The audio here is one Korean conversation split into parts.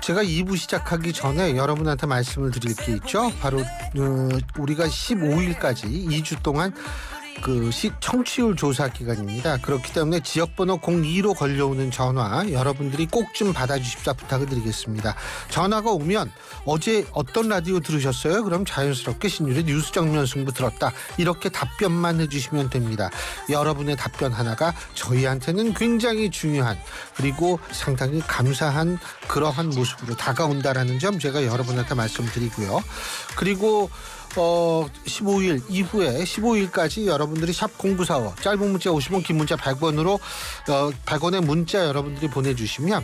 제가 2부 시작하기 전에 여러분한테 말씀을 드릴 게 있죠. 바로 우리가 15일까지 2주 동안 청취율 조사 기간입니다. 그렇기 때문에 지역번호 02로 걸려오는 전화 여러분들이 꼭 좀 받아주십사 부탁을 드리겠습니다. 전화가 오면 어제 어떤 라디오 들으셨어요? 그럼 자연스럽게 신율의 뉴스 정면 승부 들었다. 이렇게 답변만 해주시면 됩니다. 여러분의 답변 하나가 저희한테는 굉장히 중요한 그리고 상당히 감사한 그러한 모습으로 다가온다라는 점 제가 여러분한테 말씀드리고요. 그리고 15일 이후에 15일까지 여러분들이 샵 0945 짧은 문자 50원 긴 문자 100원으로 100원의 문자 여러분들이 보내주시면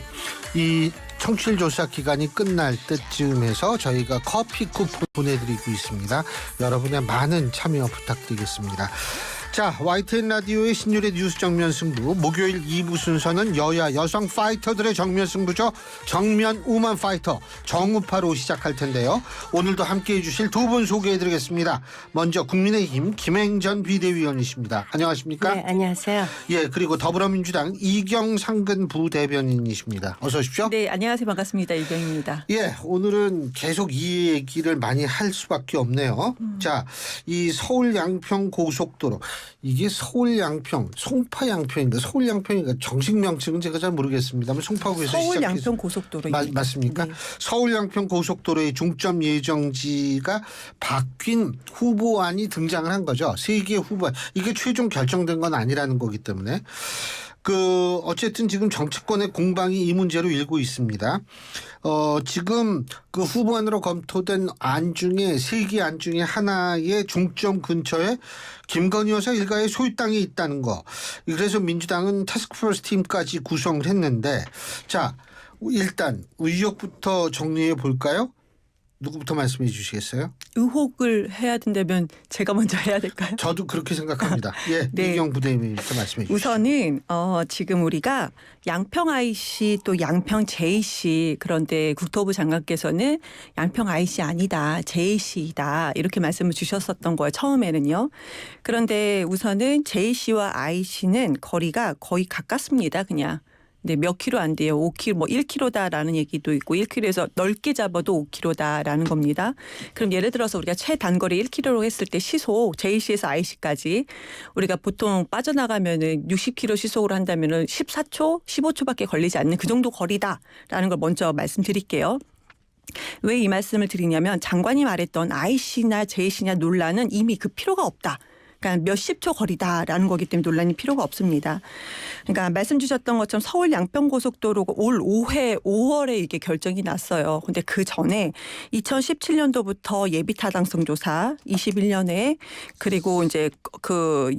이 청취율 조사 기간이 끝날 때쯤 해서 저희가 커피 쿠폰 보내드리고 있습니다. 여러분의 많은 참여 부탁드리겠습니다. 자, YTN 라디오의 신율의 뉴스 정면 승부 목요일 2부 순서는 여야 여성 파이터들의 정면 승부죠. 정면 우먼 파이터 정우파로 시작할 텐데요. 오늘도 함께해 주실 두 분 소개해드리겠습니다. 먼저 국민의힘 김행전 비대위원이십니다. 안녕하십니까? 네, 안녕하세요. 예, 그리고 더불어민주당 이경상근 부대변인이십니다. 어서 오십시오. 네, 안녕하세요. 반갑습니다. 이경입니다. 예, 오늘은 계속 이 얘기를 많이 할 수밖에 없네요. 자, 이 서울 양평 고속도로 이게 서울 양평, 송파 양평인가 서울 양평인가 정식 명칭은 제가 잘 모르겠습니다만 송파구에서 서울 시작해서 양평 고속도로 맞습니까? 네. 서울 양평 고속도로의 중점 예정지가 바뀐 후보안이 등장을 한 거죠. 세 개의 후보안. 이게 최종 결정된 건 아니라는 거기 때문에 어쨌든 지금 정치권의 공방이 이 문제로 일고 있습니다. 지금 그 후보안으로 검토된 안 중에 세 개 안 중에 하나의 중점 근처에 김건희 여사 일가의 소유 땅이 있다는 거. 그래서 민주당은 타스크포스 팀까지 구성을 했는데 자, 일단 의혹부터 정리해 볼까요? 누구부터 말씀해 주시겠어요? 의혹을 해야 된다면 제가 먼저 해야 될까요? 저도 그렇게 생각합니다. 예, 네. 이경 부대변인부터 말씀해 주시죠. 우선은 지금 우리가 양평 IC 또 양평 JC 그런데 국토부 장관께서는 양평 IC 아니다 JC이다 이렇게 말씀을 주셨었던 거예요. 처음에는요. 그런데 우선은 JC와 IC는 거리가 거의 가깝습니다. 그냥. 네, 몇 킬로 안 돼요. 5킬로, 뭐 1킬로다라는 얘기도 있고 1킬로에서 넓게 잡아도 5킬로다라는 겁니다. 그럼 예를 들어서 우리가 최단거리 1킬로로 했을 때 시속 JC에서 IC까지 우리가 보통 빠져나가면은 60킬로 시속으로 한다면은 14초, 15초밖에 걸리지 않는 그 정도 거리다라는 걸 먼저 말씀드릴게요. 왜 이 말씀을 드리냐면 장관이 말했던 IC나 JC냐 논란은 이미 그 필요가 없다. 그러니까 몇십 초 거리다라는 거기 때문에 논란이 필요가 없습니다. 그러니까 말씀 주셨던 것처럼 서울 양평고속도로가 올 5월에 이게 결정이 났어요. 그런데 그 전에 2017년도부터 예비 타당성 조사 21년에 그리고 이제 그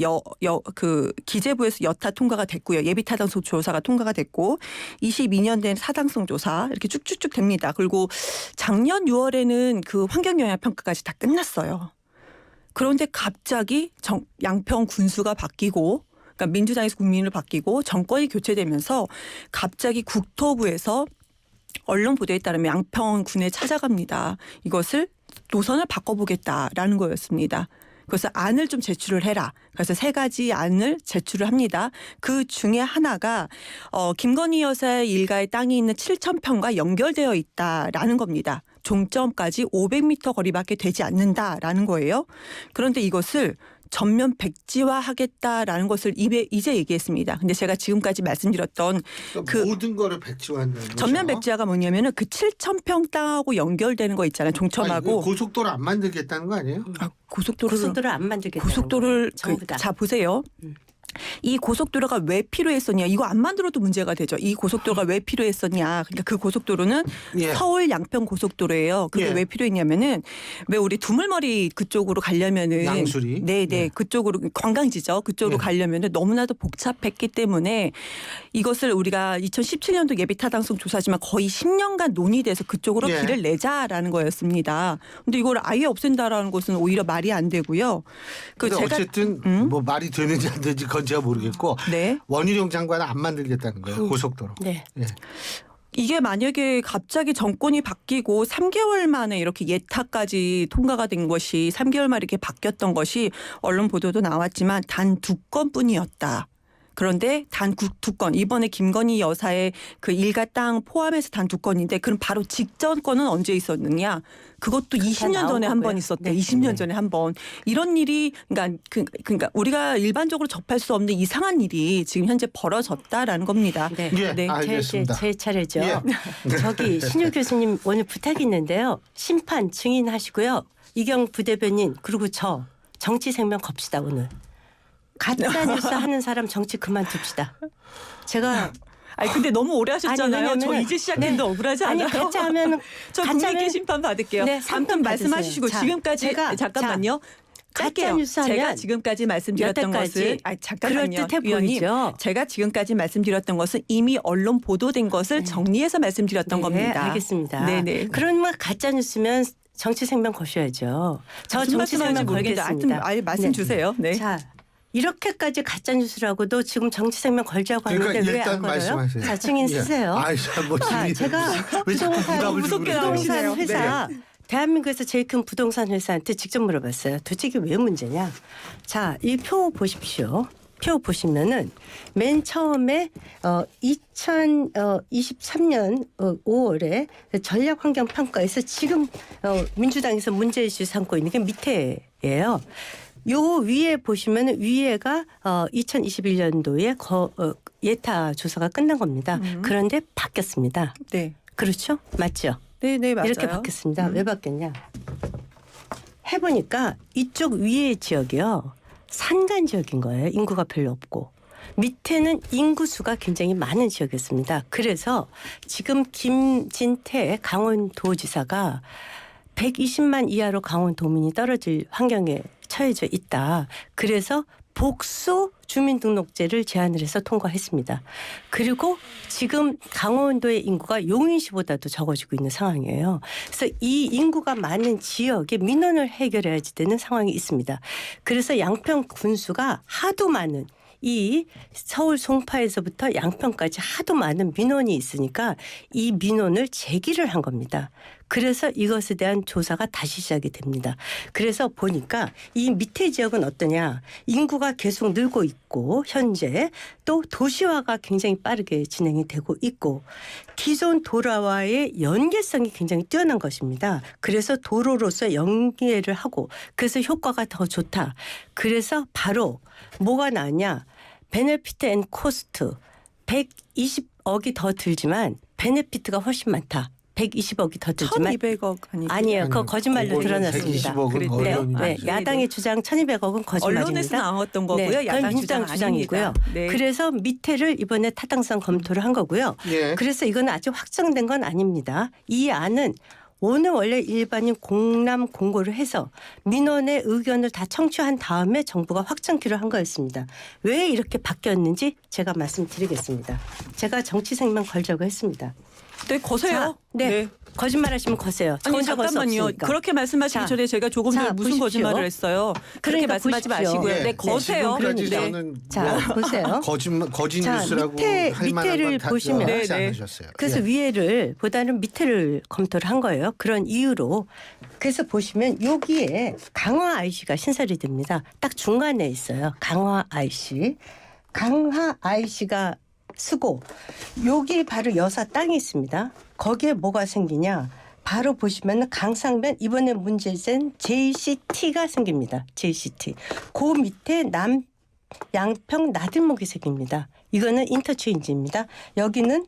기재부에서 여타 통과가 됐고요. 예비 타당성 조사가 통과가 됐고 22년 된 사당성 조사 이렇게 쭉쭉쭉 됩니다. 그리고 작년 6월에는 그 환경 영향 평가까지 다 끝났어요. 그런데 갑자기 양평 군수가 바뀌고 그러니까 민주당에서 국민을 바뀌고 정권이 교체되면서 갑자기 국토부에서 언론 보도에 따르면 양평군에 찾아갑니다. 이것을 노선을 바꿔보겠다라는 거였습니다. 그래서 안을 좀 제출을 해라. 그래서 세 가지 안을 제출을 합니다. 그 중에 하나가 김건희 여사의 일가의 땅이 있는 7,000평과 연결되어 있다라는 겁니다. 종점까지 500m 거리밖에 되지 않는다라는 거예요. 그런데 이것을 전면 백지화하겠다라는 것을 이제 얘기했습니다. 근데 제가 지금까지 말씀드렸던 그러니까 모든 거를 백지화한다는 거죠. 전면 백지화가 뭐냐면은 그 7,000평 땅하고 연결되는 거 있잖아요. 종점하고. 고속도로 안 만들겠다는 거 아니에요? 고속도로를 안 만들겠다는 고속도로를 자 보세요. 이 고속도로가 왜 필요했었냐. 이거 안 만들어도 문제가 되죠. 이 고속도로가 왜 필요했었냐. 그러니까 그 고속도로는 예. 서울 양평 고속도로예요. 그게 예. 왜 필요했냐면은 왜 우리 두물머리 그쪽으로 가려면은 양수리. 네네 네. 그쪽으로 관광지죠. 그쪽으로 네. 가려면은 너무나도 복잡했기 때문에 이것을 우리가 2017년도 예비 타당성 조사지만 거의 10년간 논의돼서 그쪽으로 예. 길을 내자라는 거였습니다. 근데 이걸 아예 없앤다라는 것은 오히려 말이 안 되고요. 근데 어쨌든 뭐 말이 되는지 안 되는지 그건 제가 모르겠고 네. 원희룡 장관은 안 만들겠다는 거예요. 고속도로. 네. 예. 이게 만약에 갑자기 정권이 바뀌고 3개월 만에 이렇게 예타까지 통과가 된 것이 3개월 만에 이렇게 바뀌었던 것이 언론 보도도 나왔지만 단 2건뿐이었다. 그런데 단 두 건, 이번에 김건희 여사의 그 일가 땅 포함해서 단 2건인데 그럼 바로 직전 건은 언제 있었느냐? 그것도 20년 전에 한 번 있었대. 네. 20년 전에 한 번. 이런 일이 그러니까 우리가 일반적으로 접할 수 없는 이상한 일이 지금 현재 벌어졌다라는 겁니다. 네. 예, 네. 알겠습니다. 제 차례죠. 예. 저기 신유 교수님 오늘 부탁이 있는데요. 심판 증인하시고요. 이경 부대변인 그리고 저 정치 생명 겁시다 오늘. 가짜 뉴스 하는 사람 정치 그만둡시다. 제가 아니 근데 너무 오래 하셨잖아요. 아니, 저 왜냐면은- 이제 시작했는데 억울하지 아니 않아요? 가짜 하면 저 가짜는- 국민께 심판 받을게요. 네, 아무튼 상품 말씀하시고 받으세요. 자, 지금까지 제가- 잠깐만요. 가짜 짧게요. 뉴스 하면 제가 지금까지 말씀드렸던 여태까지 것은 잠깐만요. 그럴듯해 위원님. 보이죠? 제가 지금까지 말씀드렸던 것은 이미 언론 보도된 것을 정리해서 말씀드렸던 네, 겁니다. 알겠습니다. 네네. 그러면 가짜 뉴스면 정치 생명 거셔야죠. 저 무슨 정치 말씀하는지 생명 모르겠는데 걸겠습니다. 하여튼 말씀 네. 주세요. 네. 자 이렇게까지 가짜 뉴스라고도 지금 정치 생명 걸자고 그러니까 하는데 왜 일단 안 걸어요? 말씀하세요. 자 증인 예. 쓰세요. 아이, 뭐 자, 증인. 제가 왜 자꾸 부동산 부담을 주고 무섭게 그래요? 나오시네요. 부동산 회사 대한민국에서 제일 큰 부동산 회사한테 직접 물어봤어요. 도대체 이게 왜 문제냐? 자, 이 표 보십시오. 표 보시면은 맨 처음에 2023년 5월에 전략환경평가에서 지금 민주당에서 문제이슈 삼고 있는 게 밑에예요. 요 위에 보시면 위에가 2021년도에 예타 조사가 끝난 겁니다. 그런데 바뀌었습니다. 네. 그렇죠? 맞죠? 네, 네, 맞아요. 이렇게 바뀌었습니다. 왜 바뀌었냐? 해보니까 이쪽 위의 지역이요. 산간 지역인 거예요. 인구가 별로 없고. 밑에는 인구수가 굉장히 많은 지역이었습니다. 그래서 지금 김진태 강원도지사가 120만 이하로 강원도민이 떨어질 환경에 처해져 있다. 그래서 복수 주민등록제를 제안을 해서 통과했습니다. 그리고 지금 강원도의 인구가 용인시보다도 적어지고 있는 상황이에요. 그래서 이 인구가 많은 지역에 민원을 해결해야지 되는 상황이 있습니다. 그래서 양평 군수가 하도 많은 이 서울 송파에서부터 양평까지 하도 많은 민원이 있으니까 이 민원을 제기를 한 겁니다. 그래서 이것에 대한 조사가 다시 시작이 됩니다. 그래서 보니까 이 밑에 지역은 어떠냐. 인구가 계속 늘고 있고 현재 또 도시화가 굉장히 빠르게 진행이 되고 있고 기존 도로와의 연계성이 굉장히 뛰어난 것입니다. 그래서 도로로서 연계를 하고 그래서 효과가 더 좋다. 그래서 바로 뭐가 나냐. 베네피트 앤 코스트 120억이 더 들지만 베네피트가 훨씬 많다. 120억이 더 들지만 1,200억 아니에요. 그거 거짓말로 드러났습니다. 120억은 네, 언론이 네. 야당의 주장 1,200억은 거짓말입니다. 언론에서 나왔던 거고요. 네, 야당 그건 주장 민주당 주장이고요. 아닙니다. 네. 그래서 밑에를 이번에 타당성 검토를 한 거고요. 예. 그래서 이건 아직 확정된 건 아닙니다. 이 안은 오늘 원래 일반인 공람 공고를 해서 민원의 의견을 다 청취한 다음에 정부가 확정키로 한 거였습니다. 왜 이렇게 바뀌었는지 제가 말씀드리겠습니다. 제가 정치 생명 걸자고 했습니다. 네, 거세요. 자, 네. 거짓말하시면 거세요. 저 아니 혼자 걸수 잠깐만요. 없으니까. 그렇게 말씀하시기 자, 전에 제가 조금 자, 전에 무슨 보십시오. 거짓말을 했어요. 그렇게 그러니까 말씀하지 보십시오. 마시고요. 예. 네, 거세요. 지금까지 네. 저는 자, 뭐 보세요. 거짓 자, 뉴스라고 밑에- 할 만한 밑에를 건다 보시면- 하지 네, 네. 않으셨어요. 그래서 예. 위에를 보다는 밑에를 검토를 한 거예요. 그런 이유로. 그래서 보시면 여기에 강화 IC가 신설이 됩니다. 딱 중간에 있어요. 강화 IC. 강화 IC가 쓰고 여기 바로 여사 땅이 있습니다. 거기에 뭐가 생기냐. 바로 보시면 강상면 이번에 문제된 JCT가 생깁니다. JCT. 그 밑에 양평 나들목이 생깁니다. 이거는 인터체인지입니다. 여기는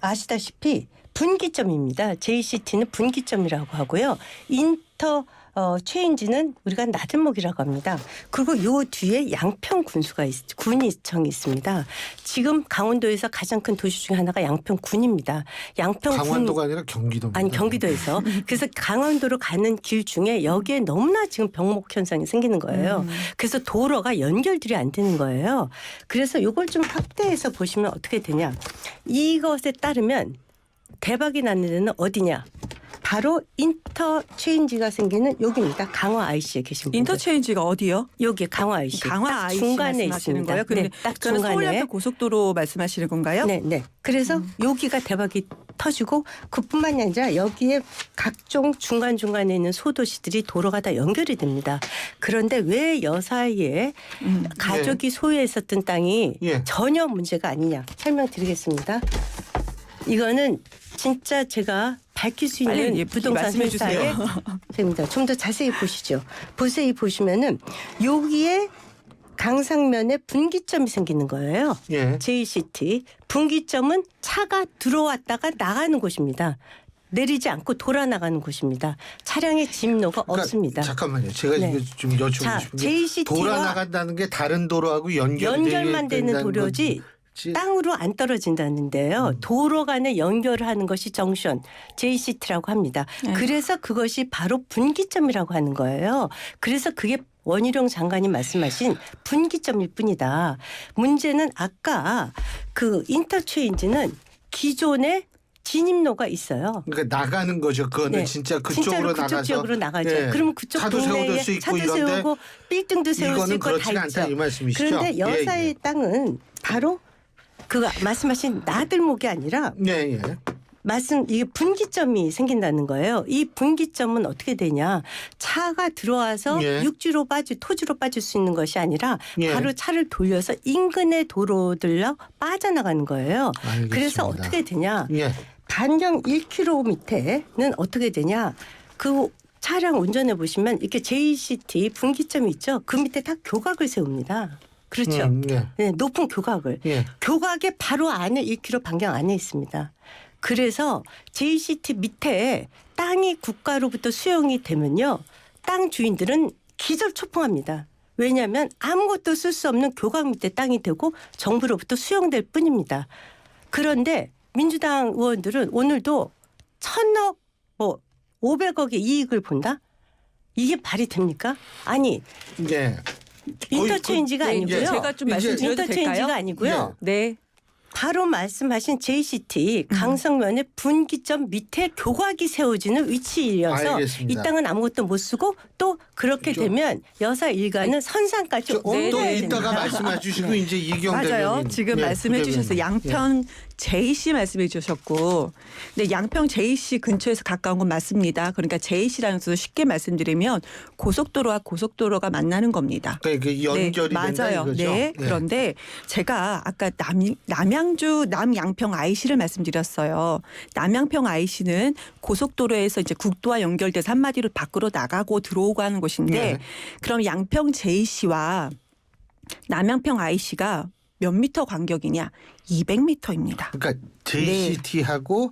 아시다시피 분기점입니다. JCT는 분기점이라고 하고요. 체인지는 우리가 나들목이라고 합니다. 그리고 요 뒤에 양평 군이청이 있습니다. 지금 강원도에서 가장 큰 도시 중에 하나가 양평군입니다. 강원도가 아니라 경기도입니다. 아니 경기도에서. 그래서 강원도로 가는 길 중에 여기에 너무나 지금 병목 현상이 생기는 거예요. 그래서 도로가 연결들이 안 되는 거예요. 그래서 이걸 좀 확대해서 보시면 어떻게 되냐. 이것에 따르면 대박이 나는 데는 어디냐. 바로 인터체인지가 생기는 여기입니다. 강화 IC에 계신 분들. 인터체인지가 어디요? 여기 강화 IC. 강화 딱 IC 중간에 말씀하시는 있습니다. 거예요? 근데 네, 딱 저는 중간에. 서울역의 고속도로 말씀하시는 건가요? 네, 네. 그래서 여기가 대박이 터지고 그뿐만이 아니라 여기에 각종 중간중간에 있는 소도시들이 도로가 다 연결이 됩니다. 그런데 왜 여사의 가족이 소유했었던 땅이 예. 전혀 문제가 아니냐 설명드리겠습니다. 이거는 진짜 제가 밝힐 수 있는 빨리 부동산 말씀해 주세요. 회사의 됩니다. 좀 더 자세히 보시죠. 보세요. 보시면은 여기에 강상면에 분기점이 생기는 거예요. 예. JCT 분기점은 차가 들어왔다가 나가는 곳입니다. 내리지 않고 돌아 나가는 곳입니다. 차량의 진입로가 그러니까 없습니다. 잠깐만요. 제가 네. 이거 좀 여쭤보고 자, 싶은 게 JCT 와 돌아 나간다는 게 다른 도로하고 연결만 되는 도로지 땅으로 안 떨어진다는데요. 도로 간에 연결을 하는 것이 정션, JCT라고 합니다. 네. 그래서 그것이 바로 분기점이라고 하는 거예요. 그래서 그게 원희룡 장관이 말씀하신 분기점일 뿐이다. 문제는 아까 그 인터체인지는 기존에 진입로가 있어요. 그러니까 나가는 거죠. 그거는 네. 진짜 진짜로 그쪽으로 그쪽 나가서 지역으로 나가죠. 예. 그러면 그쪽 차도 동네에 세워둘 수 있고 차도 이런데 세우고 빌딩도 세울 수 이거는 있고 다 그렇지가 않다 이 있죠. 말씀이시죠? 그런데 여사의 예, 땅은 바로 그 말씀하신 나들목이 아니라 예. 예. 이게 분기점이 생긴다는 거예요. 이 분기점은 어떻게 되냐? 차가 들어와서 예. 육지로 토지로 빠질 수 있는 것이 아니라 예. 바로 차를 돌려서 인근의 도로들로 빠져나가는 거예요. 알겠습니다. 그래서 어떻게 되냐? 예. 반경 1km 밑에는 어떻게 되냐? 그 차량 운전해 보시면 이렇게 JCT 분기점이 있죠. 그 밑에 다 교각을 세웁니다. 그렇죠. 예. 네, 높은 교각을. 예. 교각의 바로 안에 1km 반경 안에 있습니다. 그래서 JCT 밑에 땅이 국가로부터 수용이 되면요. 땅 주인들은 기절초풍합니다. 왜냐하면 아무것도 쓸 수 없는 교각 밑에 땅이 되고 정부로부터 수용될 뿐입니다. 그런데 민주당 의원들은 오늘도 1,000억 500억의 이익을 본다? 이게 말이 됩니까? 아니 예. 인터체인지가 네, 아니고요. 제가 좀 이제 말씀드려도 될까요? 인터체인지가 아니고요. 네. 바로 말씀하신 JCT 강성면의 분기점 밑에 교각이 세워지는 위치이어서 알겠습니다. 이 땅은 아무것도 못 쓰고 또 그렇게 되면 여사 일가는 선상까지 또 옮겨야 이따가 됩니다. 말씀해 주시고 이제 이경 맞아요. 대변인. 지금 예, 말씀해 부대변인. 주셨어요. 양평 JC 말씀해 주셨고, 근데 양평 JC 근처에서 가까운 건 맞습니다. 그러니까 JC라는 것도 쉽게 말씀드리면 고속도로와 고속도로가 만나는 겁니다. 그러니까 이게 연결이 네, 된다 맞아요. 이거죠. 네. 예. 그런데 제가 아까 남양주 남양평 IC를 말씀드렸어요. 남양평 IC는 고속도로에서 이제 국도와 연결돼서 한마디로 밖으로 나가고 들어오고 하는 곳인데 네. 그럼 양평 JC와 남양평 IC가 몇 미터 간격이냐? 200m입니다. 그러니까 JCT하고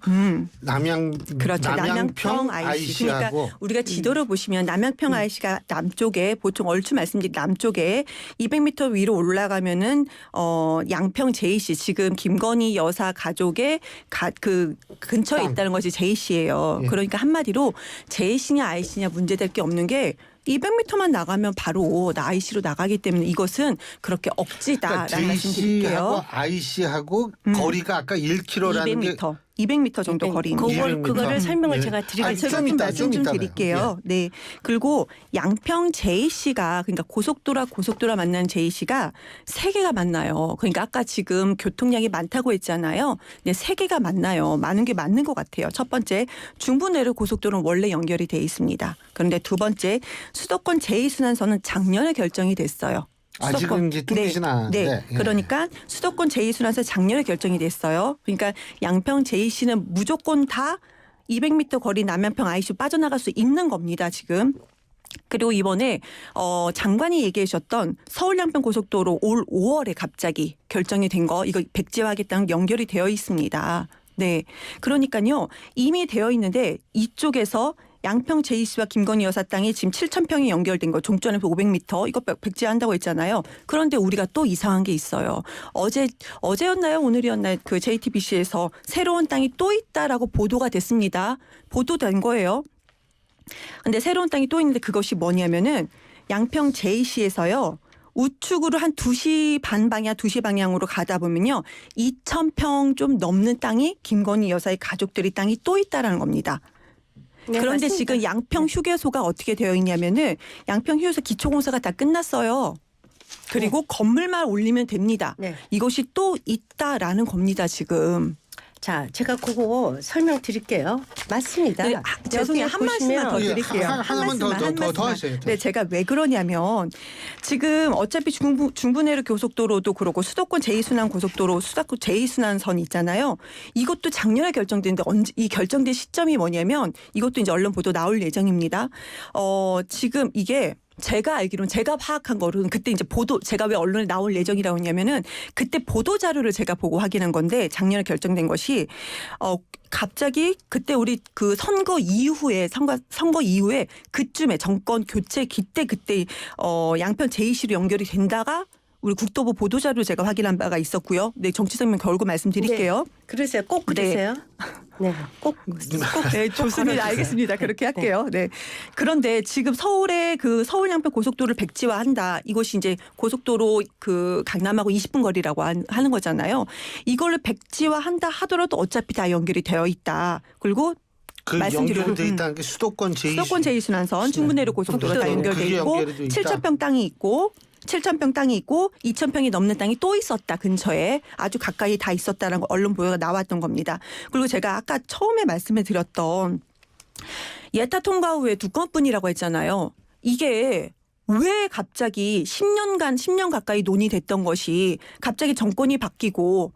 그렇죠. 남양평 IC. IC하고 그러니까 우리가 지도를 보시면 남양평 IC가 남쪽에 보통 얼추 말씀드린 남쪽에 200m 위로 올라가면은 양평 JC 지금 김건희 여사 가족의 그 근처에 땅. 있다는 것이 JC예요. 예. 그러니까 한마디로 JC냐 IC냐 문제될 게 없는 게 200m만 나가면 바로 IC로 나가기 때문에 이것은 그렇게 억지다라는 그러니까 말씀 JC하고 드릴게요. IC하고 거리가 아까 1km라는 게 200m 정도 거리입니다. 200m. 그거를 설명을 예. 제가 아니, 드리겠습니다. 제가 좀 이따, 말씀 좀 이따가요. 드릴게요. 네. 그리고 양평 JC가 그러니까 고속도로 만나는 JC가 세 개가 만나요. 그러니까 아까 지금 교통량이 많다고 했잖아요. 네, 세 개가 만나요. 많은 게 맞는 것 같아요. 첫 번째 중부내륙 고속도로는 원래 연결이 돼 있습니다. 그런데 두 번째 수도권 제2순환선은 작년에 결정이 됐어요. 아직은 이제 뚫리진 않았는데. 네. 예. 그러니까 수도권 제2순환선 작년에 결정이 됐어요. 그러니까 양평 JC는 무조건 다 200m 거리 남양평 IC 빠져나갈 수 있는 겁니다. 지금. 그리고 이번에 장관이 얘기해 주셨던 서울 양평 고속도로 올 5월에 갑자기 결정이 된 거 이거 백지화하겠다는 연결이 되어 있습니다. 네. 그러니까요. 이미 되어 있는데 이쪽에서 양평 JC와 김건희 여사 땅이 지금 7,000평이 연결된 거 종전에서 500m 이거 백지화한다고 했잖아요. 그런데 우리가 또 이상한 게 있어요. 어제였나요? 오늘이었나요? 그 JTBC에서 새로운 땅이 또 있다라고 보도가 됐습니다. 보도된 거예요. 근데 새로운 땅이 또 있는데 그것이 뭐냐면은 양평 JC에서요. 우측으로 한 2시 반 방향, 2시 방향으로 가다 보면요. 2,000평 좀 넘는 땅이 김건희 여사의 가족들이 땅이 또 있다라는 겁니다. 네, 그런데 맞습니다. 지금 양평 휴게소가 어떻게 되어 있냐면은 양평 휴게소 기초공사가 다 끝났어요. 그리고 건물만 올리면 됩니다. 네. 이것이 또 있다라는 겁니다, 지금. 자, 제가 그거 설명드릴게요. 맞습니다. 네, 죄송해요. 여기 한 말씀만 더 보시면 드릴게요. 하나만 더 말씀만. 하세요. 네, 제가 왜 그러냐면 지금 어차피 중부내륙 고속도로도 그렇고 수도권 제2순환 고속도로 수도권 제2순환선 있잖아요. 이것도 작년에 결정됐는데 이 결정된 시점이 뭐냐면 이것도 이제 언론 보도 나올 예정입니다. 지금 이게 제가 알기로는 제가 파악한 거로는 그때 이제 제가 왜 언론에 나올 예정이라고 했냐면은 그때 보도 자료를 제가 보고 확인한 건데 작년에 결정된 것이 갑자기 그때 우리 그 선거 이후에 그쯤에 정권 교체 그때 양평 제2시로 연결이 된다가 우리 국토부 보도 자료 제가 확인한 바가 있었고요. 네, 정치 설명 결국 말씀드릴게요. 그러세요. 꼭 그러세요. 네, 꼭. 네, 좋습니다. 알겠습니다. 그렇게 할게요. 네. 그런데 지금 서울의 그 서울 양평 고속도로를 백지화한다. 이것이 이제 고속도로 그 강남하고 20분 거리라고 하는 거잖아요. 이걸로 백지화한다 하더라도 어차피 다 연결이 되어 있다. 그리고 그 연결이 돼 있다는 게 수도권 제2순환선 중부내륙 고속도로 다 연결돼 있고 7,000평 땅이 있고 7,000평 땅이 있고 2,000평이 넘는 땅이 또 있었다. 근처에 아주 가까이 다 있었다는 거 언론 보도가 나왔던 겁니다. 그리고 제가 아까 처음에 말씀을 드렸던 예타 통과 후에 두건뿐이라고 했잖아요. 이게 왜 갑자기 10년 가까이 논의됐던 것이 갑자기 정권이 바뀌고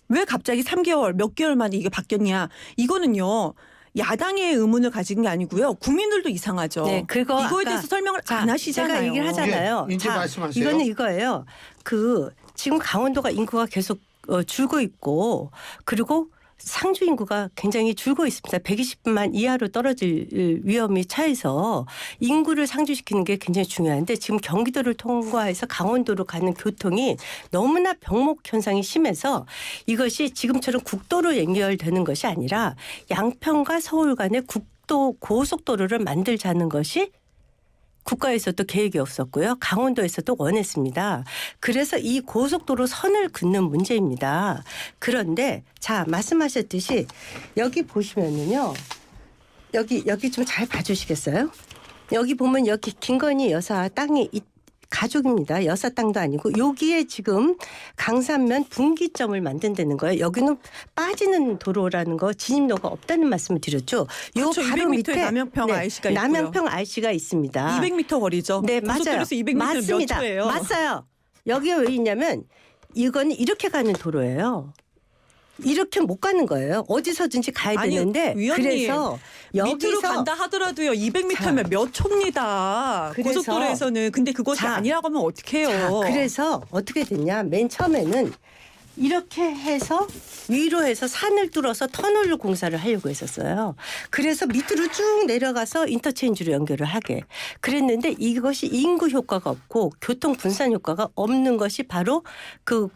왜 갑자기 3개월 몇 개월 만에 이게 바뀌었냐. 이거는요. 야당의 의문을 가진 게 아니고요. 국민들도 이상하죠. 네, 이거에 대해서 설명을 안 하시잖아요. 제가 얘기를 하잖아요. 예, 이제 말씀하세요. 이거는 이거예요. 지금 강원도가 인구가 계속 줄고 있고 그리고 상주 인구가 굉장히 줄고 있습니다. 120만 이하로 떨어질 위험이 차해서 인구를 상주시키는 게 굉장히 중요한데 지금 경기도를 통과해서 강원도로 가는 교통이 너무나 병목 현상이 심해서 이것이 지금처럼 국도로 연결되는 것이 아니라 양평과 서울 간의 고속도로를 만들자는 것이 국가에서도 계획이 없었고요. 강원도에서도 원했습니다. 그래서 이 고속도로 선을 긋는 문제입니다. 그런데 자 말씀하셨듯이 여기 보시면은요. 여기 좀 잘 봐주시겠어요? 여기 보면 여기 김건희 여사 땅이 가족입니다. 여사 땅도 아니고 여기에 지금 강산면 분기점을 만든다는 거예요. 여기는 빠지는 도로라는 거 진입로가 없다는 말씀을 드렸죠. 요 그렇죠. 바로 200m 밑에 남양평 IC가 있고요. 남양평 IC가 있습니다. 200m 거리죠. 네, 맞아요. 고속도로에서 200m 몇 맞습니다. 초예요. 맞아요. 여기가 왜 있냐면 이거는 이렇게 가는 도로예요. 이렇게 못 가는 거예요. 어디서든지 가야 아니, 되는데 위원님, 그래서 밑으로 여기서 간다 하더라도요. 200m면 몇 초입니다. 그래서 고속도로에서는. 근데 그것이 아니라고 하면 어떡해요. 자, 그래서 어떻게 됐냐. 맨 처음에는 이렇게 해서 위로 해서 산을 뚫어서 터널로 공사를 하려고 했었어요. 그래서 밑으로 쭉 내려가서 인터체인지로 연결을 하게 그랬는데 이것이 인구 효과가 없고 교통 분산 효과가 없는 것이 바로 그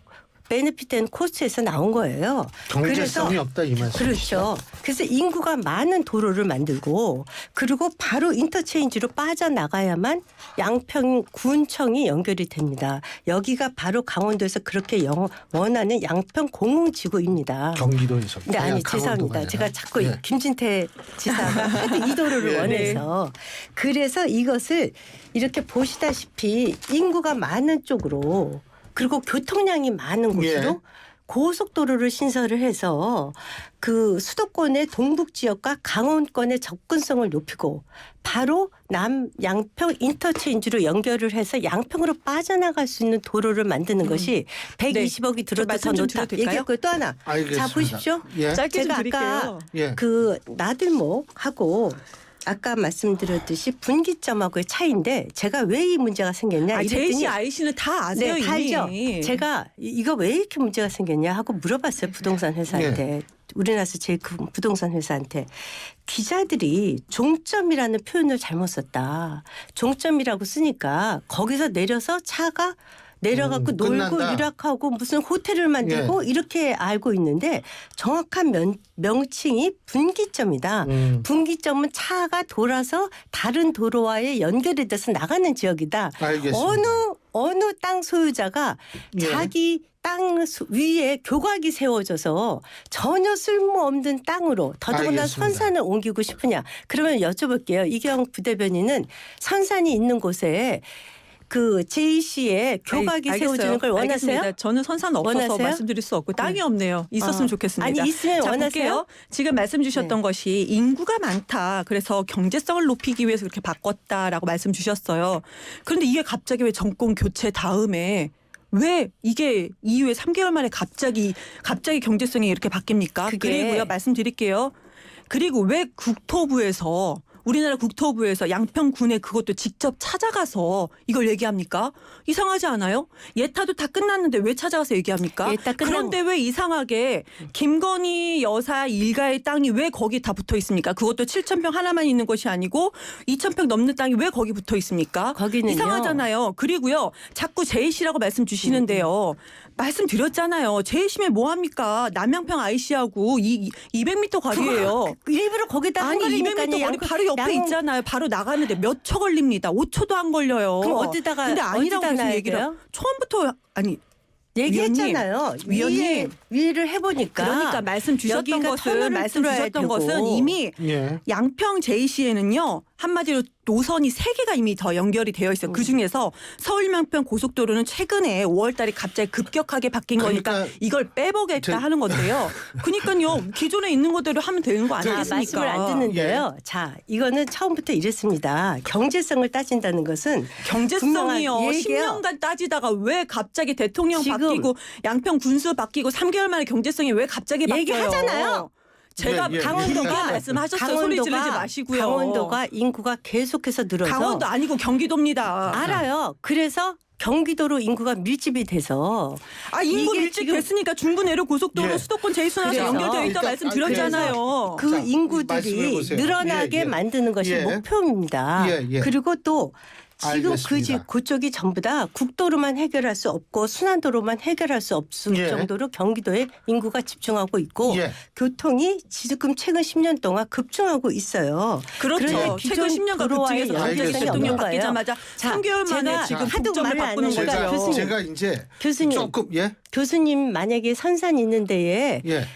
베네핏 앤 코스트에서 나온 거예요. 경제성이 없다 이 말씀. 그렇죠. 그래서 인구가 많은 도로를 만들고 그리고 바로 인터체인지로 빠져나가야만 양평군청이 연결이 됩니다. 여기가 바로 강원도에서 그렇게 원하는 양평 공흥지구입니다. 경기도에서. 네, 아니 죄송합니다. 제가 자꾸 네. 김진태 지사가 하여튼 이 도로를 네. 원해서 그래서 이것을 이렇게 보시다시피 인구가 많은 쪽으로 그리고 교통량이 많은 곳으로 예. 고속도로를 신설을 해서 그 수도권의 동북 지역과 강원권의 접근성을 높이고 바로 양평 인터체인지로 연결을 해서 양평으로 빠져나갈 수 있는 도로를 만드는 것이 120억이 들어도 더 말씀 좀 좋다. 드려도 될까요? 얘기했고요. 또 하나. 알겠습니다. 자 보십시오. 예. 짧게 좀 제가 드릴게요. 아까 예. 그 나들목하고 아까 말씀드렸듯이 분기점하고의 차이인데 제가 왜 이 문제가 생겼냐 이랬더니 제이씨 IC는 다 아세요 네, 다 이미. 알죠. 제가 이거 왜 이렇게 문제가 생겼냐 하고 물어봤어요. 부동산 회사한테. 우리나라에서 제일 큰 부동산 회사한테. 기자들이 종점이라는 표현을 잘못 썼다. 종점이라고 쓰니까 거기서 내려서 차가 내려갖고 놀고 끝난다. 유락하고 무슨 호텔을 만들고 이렇게 알고 있는데 정확한 명칭이 분기점이다. 분기점은 차가 돌아서 다른 도로와의 연결이 돼서 나가는 지역이다. 알겠습니다. 어느 땅 소유자가 예. 자기 땅 위에 교각이 세워져서 전혀 쓸모없는 땅으로 더더구나 알겠습니다. 선산을 옮기고 싶으냐. 그러면 여쭤볼게요. 이경 부대변인은 선산이 있는 곳에 그 제이 씨의 교각이 알겠어요. 세워지는 걸 원하세요? 알겠습니다. 저는 선산 없어서 원하세요? 말씀드릴 수 없고 땅이 없네요. 있었으면 좋겠습니다. 아니 있으면 자, 원하세요? 볼게요. 지금 말씀 주셨던 네. 것이 인구가 많다. 그래서 경제성을 높이기 위해서 그렇게 바꿨다라고 말씀 주셨어요. 그런데 이게 갑자기 왜 정권 교체 다음에 왜 이게 이후에 3개월 만에 갑자기 경제성이 이렇게 바뀝니까? 그게- 그리고요. 말씀드릴게요. 그리고 왜 우리나라 국토부에서 양평군에 그것도 직접 찾아가서 이걸 얘기합니까? 이상하지 않아요? 예타도 다 끝났는데 왜 찾아가서 얘기합니까? 예타 끝난- 그런데 왜 이상하게 김건희 여사 일가의 땅이 왜 거기 다 붙어 있습니까? 그것도 7,000평 하나만 있는 것이 아니고 2,000평 넘는 땅이 왜 거기 붙어 있습니까? 거기는요. 이상하잖아요. 그리고요. 자꾸 제이씨라고 말씀 주시는데요. 말씀드렸잖아요. 제이씨면 뭐합니까? 남양평 IC하고 200m 거리예요. 일부러 거기다 한 아니 200m 거니까요. 거리 바로 옆에 있잖아요. 바로 나가는데 몇 초 걸립니다. 5초도 안 걸려요. 그럼 어디다가 근데 아니라고 어디다 계속 놔야 얘기를 돼요? 처음부터 아니 얘기했잖아요. 위원님. 위를 해보니까. 그러니까 말씀 주셨던 것은 이미 예. 양평 제이시에는요 한마디로 노선이 3개가 이미 더 연결이 되어 있어요. 그중에서 서울-양평 고속도로는 최근에 5월달에 갑자기 급격하게 바뀐 거니까 그러니까 이걸 빼보겠다 하는 건데요. 그러니까요 기존에 있는 거대로 하면 되는 거 아니겠습니까? 말씀을 안 듣는데요. 자, 이거는 처음부터 이랬습니다. 경제성을 따진다는 것은 경제성이요. 분명한 얘기예요. 10년간 따지다가 왜 갑자기 대통령 지금 바뀌고 양평 군수 바뀌고 3개월 만에 경제성이 왜 갑자기 바뀌어요? 얘기하잖아요. 제가 예, 예. 강원도가 예. 말씀하셨어요. 소리 지르지 마시고요. 강원도가 인구가 계속해서 늘어서 강원도 아니고 경기도입니다. 알아요. 그래서 경기도로 인구가 밀집이 돼서 아 인구 이게 밀집 지금- 됐으니까 중부 내륙 고속도로 예. 수도권 제이순환에서 그래서 연결되어 있다 일단- 말씀드렸잖아요. 그 자, 인구들이 말씀해 보세요. 늘어나게 예, 예. 만드는 것이 예. 목표입니다. 예, 예. 그리고 또 지금 알겠습니다. 그쪽이 전부 다 국도로만 해결할 수 없고 순환도로만 해결할 수 없을 예. 정도로 경기도에 인구가 집중하고 있고 예. 교통이 지금 최근 10년 동안 급증하고 있어요. 그렇죠. 그런데 최근 기존 10년간 도로와의 급증해서 연결성이 문재인 없는 대통령 거예요. 바뀌자마자 자, 3개월 만에 제가 지금 하도 국점을 말을 안 바꾸는 하니까 거죠. 교수님. 제가 이제 교수님, 조금 교수님 만약에 선산 있는 데에 예.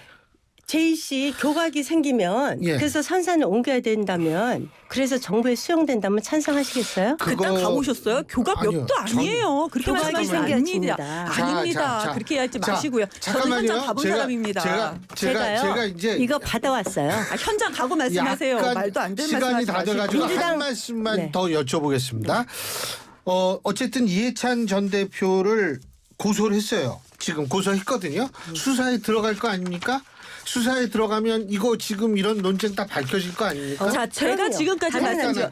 제이 씨 교각이 생기면 예. 그래서 선산을 옮겨야 된다면 그래서 정부에 수용된다면 찬성하시겠어요? 그 땅 가보셨어요? 교각 아니요. 몇도 아니에요. 그렇게 교각이 말씀하시면 아닙니다. 생겨집니다. 아닙니다. 자, 그렇게 하지 자, 마시고요. 저는 잠깐만요. 현장 가본 사람입니다. 제가요. 이제 이거 받아왔어요. 아, 현장 가고 말씀하세요. 약간 말도 안 되는 시간이 말씀하지 다 마시고. 돼가지고 한 민주당- 말씀만 네. 더 여쭤보겠습니다. 어쨌든 이해찬 전 대표를 고소를 했어요. 지금 고소했거든요. 수사에 들어갈 거 아닙니까? 수사에 들어가면 이거 지금 이런 논쟁 다 밝혀질 거 아닙니까? 자, 제가 그럼요. 지금까지 당연하죠.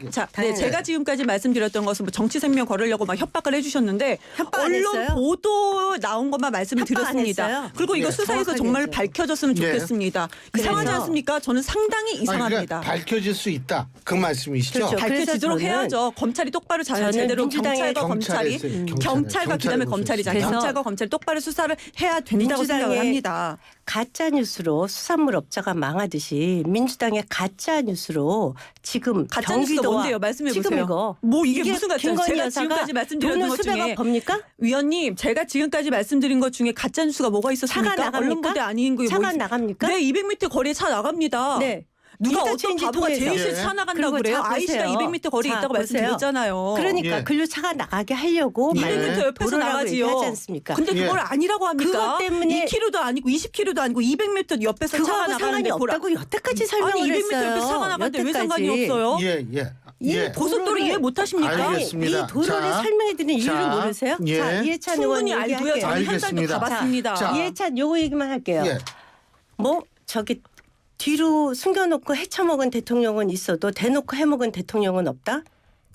제가 지금까지 말씀드렸던 것은 뭐 정치 생명 걸으려고 막 협박을 해주셨는데 협박 안 언론 했어요? 보도 나온 것만 말씀을 협박 안 드렸습니다. 했어요? 그리고 이거 예, 수사에서 정확하게 정말 했어요. 밝혀졌으면 예. 좋겠습니다. 그래서- 이상하지 않습니까? 저는 상당히 아니, 이상합니다. 그러니까 밝혀질 수 있다. 그 말씀이시죠? 그렇죠. 밝혀지도록 그래서 저는- 해야죠. 검찰이 똑바로 저는 제대로 민주당의 경찰과 검찰이 경찰과 그다음에 검찰이잖아요. 그래서 경찰과 검찰이 똑바로 수사를 해야 된다고 민주당의 생각을 합니다. 가짜 뉴스로 수산물 업자가 망하듯이 민주당의 가짜 뉴스로 지금 가짜 뉴스가 경기도와 뭔데요? 말씀해 지금 보세요. 이거 뭐 이게 무슨 가짜 뉴스? 김건희 제가 여사가 지금까지 말씀드렸던 돈을 것 중에 수백억 법니까? 위원님, 제가 지금까지 말씀드린 것 중에 가짜 뉴스가 뭐가 있었습니까? 차가 나갑니까? 언론 보도 아닌 거 차가 나갑니까? 네, 200m 거리에 차 나갑니다. 네. 누가 어떤 인터체인지 바보가 통해서. 제이씨 예. 차 나간다고 그리고 그래요? 자, 아이씨가 보세요. 200m 거리에 자, 있다고 보세요. 말씀드렸잖아요. 그러니까 예. 글로 차가 나가게 하려고 200m 옆에서 도로라고 나가지요. 얘기하지 않습니까? 근데 예. 그걸 아니라고 합니까? 그것 때문에 2km도 아니고 20km도 아니고 200m 옆에서 차가 그거하고 나가는데 상관이 그걸 없다고 여태까지 설명을 아니 200m 했어요. 옆에서 차가 나가는데 왜 여태까지. 상관이 없어요? 예, 예. 이 예. 고속도로 도로를- 이해 못하십니까? 알겠습니다. 이 도로를 자, 설명해드리는 이유를 자, 모르세요? 예. 자, 이해찬 의원 충분히 알고요. 얘기할게요. 저는 현장도 알겠습니다. 가봤습니다. 자, 이해찬 요거 얘기만 할게요. 예. 뭐 저기 뒤로 숨겨놓고 헤쳐먹은 대통령은 있어도 대놓고 해먹은 대통령은 없다?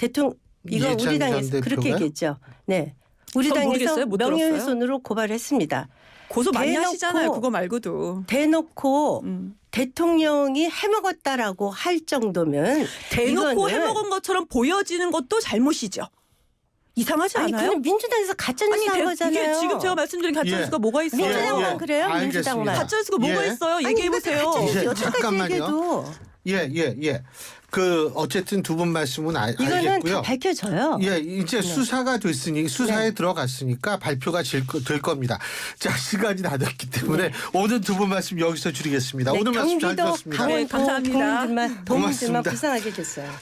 이거 이해찬 우리 전 당에서 그렇게 대표가요? 얘기했죠. 네. 우리 전 당에서 모르겠어요. 못 들었어요. 명예훼손으로 고발했습니다. 고소 많이 대놓고- 하시잖아요. 그거 말고도. 대놓고 대통령이 해먹었다라고 할 정도면 대놓고 이거는- 해먹은 것처럼 보여지는 것도 잘못이죠. 이상하지 아니 않아요? 그건 민주당에서 가짜뉴스 한 거잖아요. 이게 지금 제가 말씀드린 가짜뉴스가 예. 뭐가 있어요? 민주당만 예. 그래요? 알겠습니다. 민주당만. 가짜뉴스가 뭐가 예. 있어요? 아니, 얘기해 이것도 보세요. 가짜뉴스 예, 여태까지 잠깐만요. 얘기해도 예. 어쨌든 두 분 말씀은 이거는 알겠고요. 다 밝혀져요. 예, 이제 수사가 됐으니 수사에 들어갔으니까 발표가 될 겁니다. 자, 시간이 다 됐기 때문에 오늘 두 분 말씀 여기서 줄이겠습니다. 네, 오늘 말씀 잘 경기도 들었습니다. 강원도 네, 감사합니다. 국민들만 고맙습니다. 불쌍하게 됐어요.